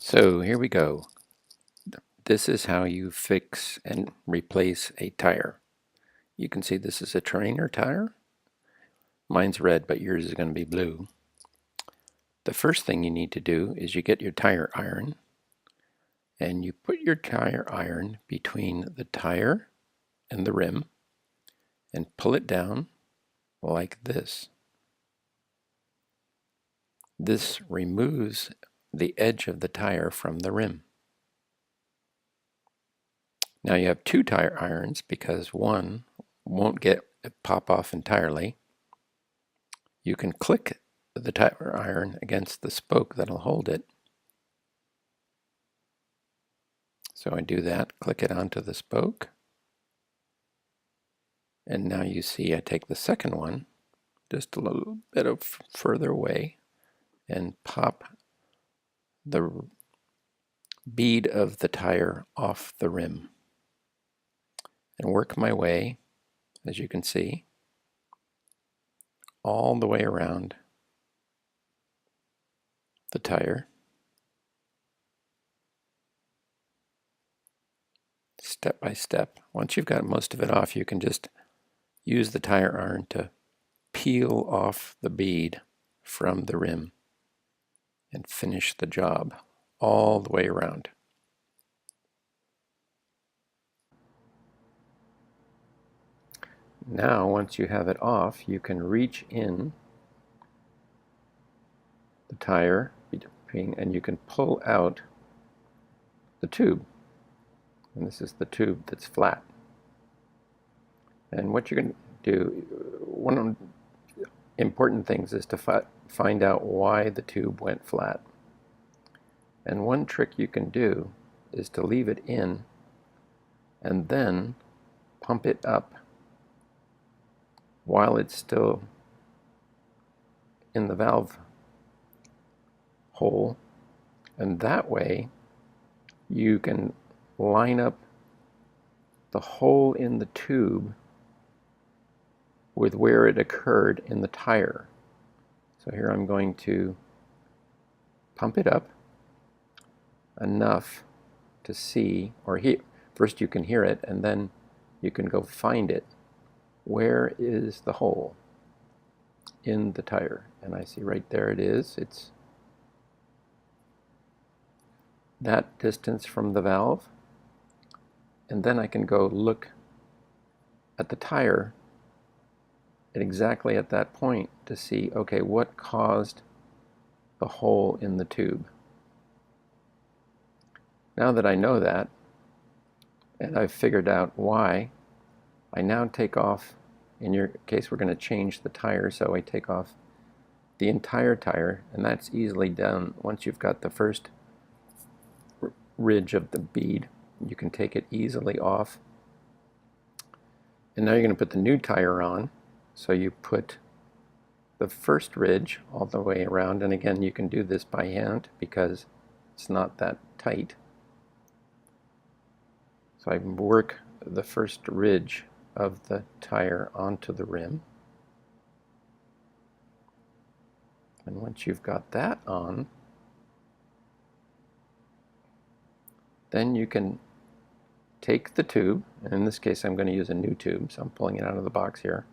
So here we go. This is how you fix and replace a tire. You can see this is a trainer tire. Mine's red, but yours is going to be blue. The first thing you need to do is you get your tire iron and you put your tire iron between the tire and the rim and pull it down like this. This removes the edge of the tire from the rim. Now you have two tire irons because one won't pop off entirely. You can click the tire iron against the spoke that'll hold it. So I do that, click it onto the spoke. And now you see I take the second one just a little bit of further away and pop the bead of the tire off the rim and work my way, as you can see, all the way around the tire, step by step. Once you've got most of it off, you can just use the tire iron to peel off the bead from the rim and finish the job all the way around. Now, once you have it off, you can reach in the tire and you can pull out the tube. And this is the tube that's flat. And what you're going to do, one of the important things is to find out why the tube went flat. And one trick you can do is to leave it in and then pump it up while it's still in the valve hole, and that way you can line up the hole in the tube with where it occurred in the tire. So here I'm going to pump it up enough to see, or first you can hear it and then you can go find it. Where is the hole in the tire? And I see right there it is. It's that distance from the valve. And then I can go look at the tire exactly at that point to see, okay, what caused the hole in the tube? Now that I know that, and I've figured out why, I now take off, in your case we're going to change the tire, so I take off the entire tire, and that's easily done once you've got the first ridge of the bead. You can take it easily off. And now you're going to put the new tire on, so you put the first ridge all the way around, and again you can do this by hand because it's not that tight. So I work the first ridge of the tire onto the rim. And once you've got that on, then you can take the tube, and in this case I'm going to use a new tube, so I'm pulling it out of the box here.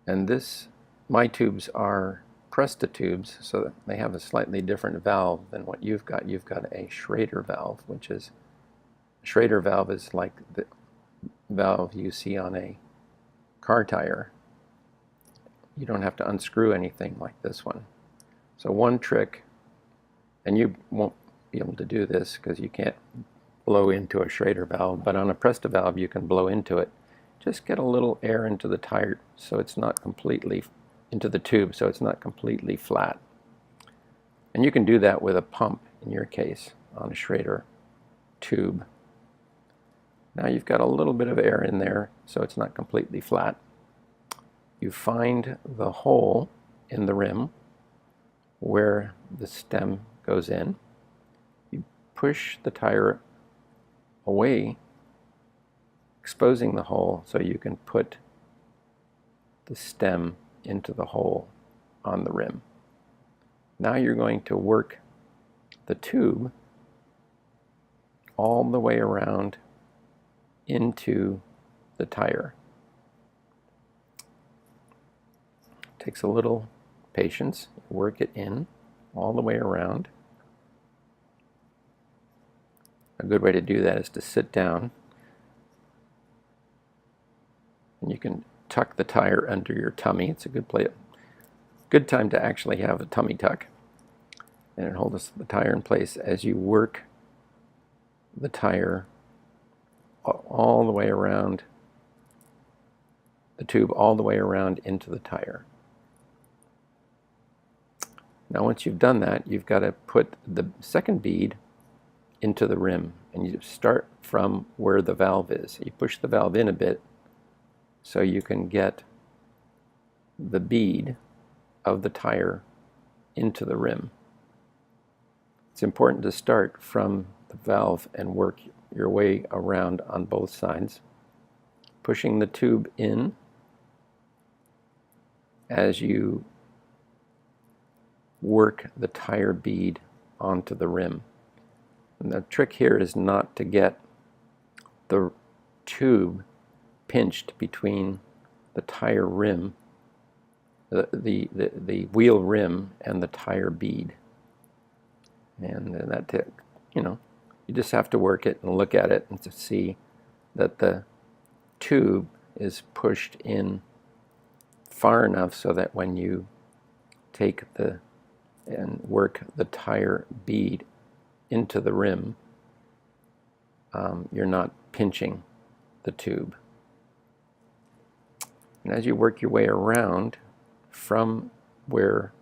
And my tubes are Presta tubes, so that they have a slightly different valve than what you've got. You've got a Schrader valve, which is, a Schrader valve is like the valve you see on a car tire. You don't have to unscrew anything like this one. So one trick, and you won't be able to do this because you can't blow into a Schrader valve, but on a Presta valve you can blow into it. Just get a little air into the tire so it's not completely, into the tube so it's not completely flat. And you can do that with a pump in your case on a Schrader tube. Now you've got a little bit of air in there so it's not completely flat. You find the hole in the rim where the stem goes in. You push the tire away, exposing the hole so you can put the stem into the hole on the rim. Now you're going to work the tube all the way around into the tire. Takes a little patience. Work it in all the way around. A good way to do that is to sit down, and you can tuck the tire under your tummy. It's a good time to actually have a tummy tuck, and it holds the tire in place as you work the tire all the way around the tube, all the way around into the tire. Now once you've done that, you've got to put the second bead into the rim, and you start from where the valve is. You push the valve in a bit so you can get the bead of the tire into the rim. It's important to start from the valve and work your way around on both sides, pushing the tube in as you work the tire bead onto the rim. And the trick here is not to get the tube pinched between the tire rim, the wheel rim, and the tire bead. And that, you just have to work it and look at it and to see that the tube is pushed in far enough so that when you take and work the tire bead into the rim, you're not pinching the tube. And as you work your way around from where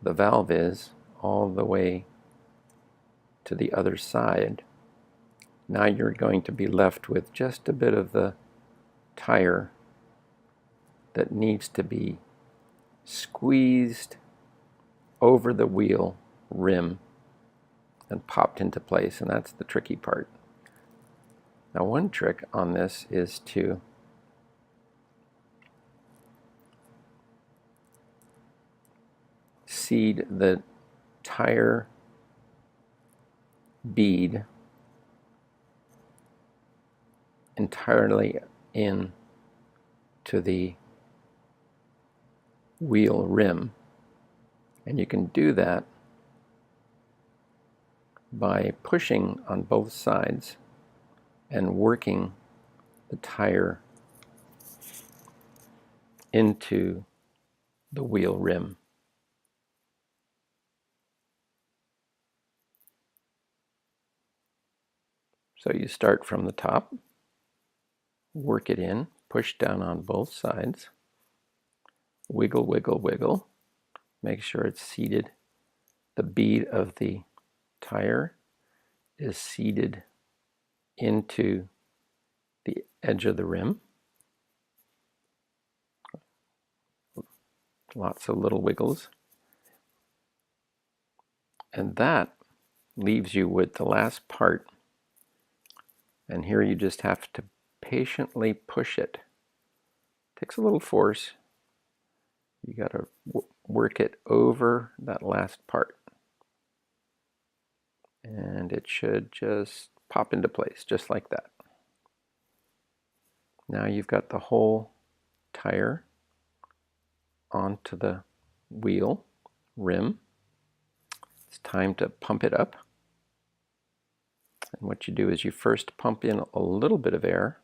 the valve is all the way to the other side, now you're going to be left with just a bit of the tire that needs to be squeezed over the wheel rim and popped into place, and that's the tricky part. Now one trick on this is to seed the tire bead entirely in to the wheel rim, and you can do that by pushing on both sides and working the tire into the wheel rim. So you start from the top, work it in, push down on both sides, wiggle, wiggle, wiggle, make sure it's seated. The bead of the tire is seated into the edge of the rim. Lots of little wiggles. And that leaves you with the last part. And here you just have to patiently push it. Takes a little force. You got to work it over that last part. And it should just pop into place, just like that. Now you've got the whole tire onto the wheel rim. It's time to pump it up. And what you do is you first pump in a little bit of air.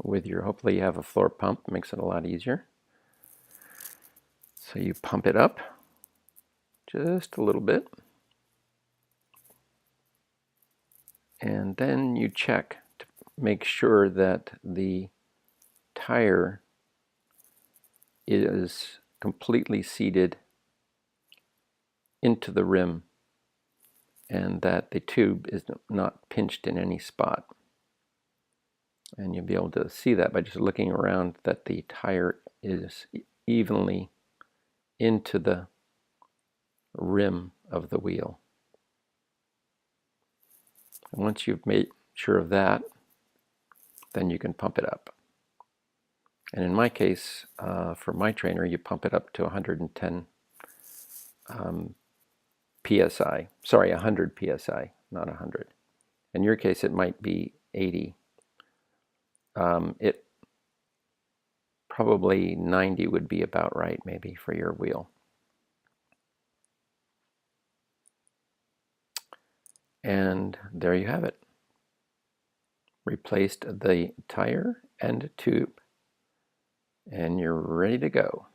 With your, hopefully you have a floor pump, makes it a lot easier. So you pump it up just a little bit. And then you check to make sure that the tire is completely seated into the rim and that the tube is not pinched in any spot. And you'll be able to see that by just looking around, that the tire is evenly into the rim of the wheel. And once you've made sure of that, then you can pump it up. And in my case, for my trainer, you pump it up to 110 psi. Sorry, 100 psi, not 100. In your case, it might be 80. It probably 90 would be about right, maybe, for your wheel. And there you have it. Replaced the tire and tube, and you're ready to go.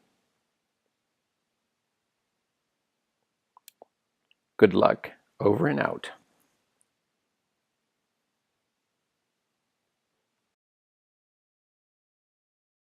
Good luck. Over and out.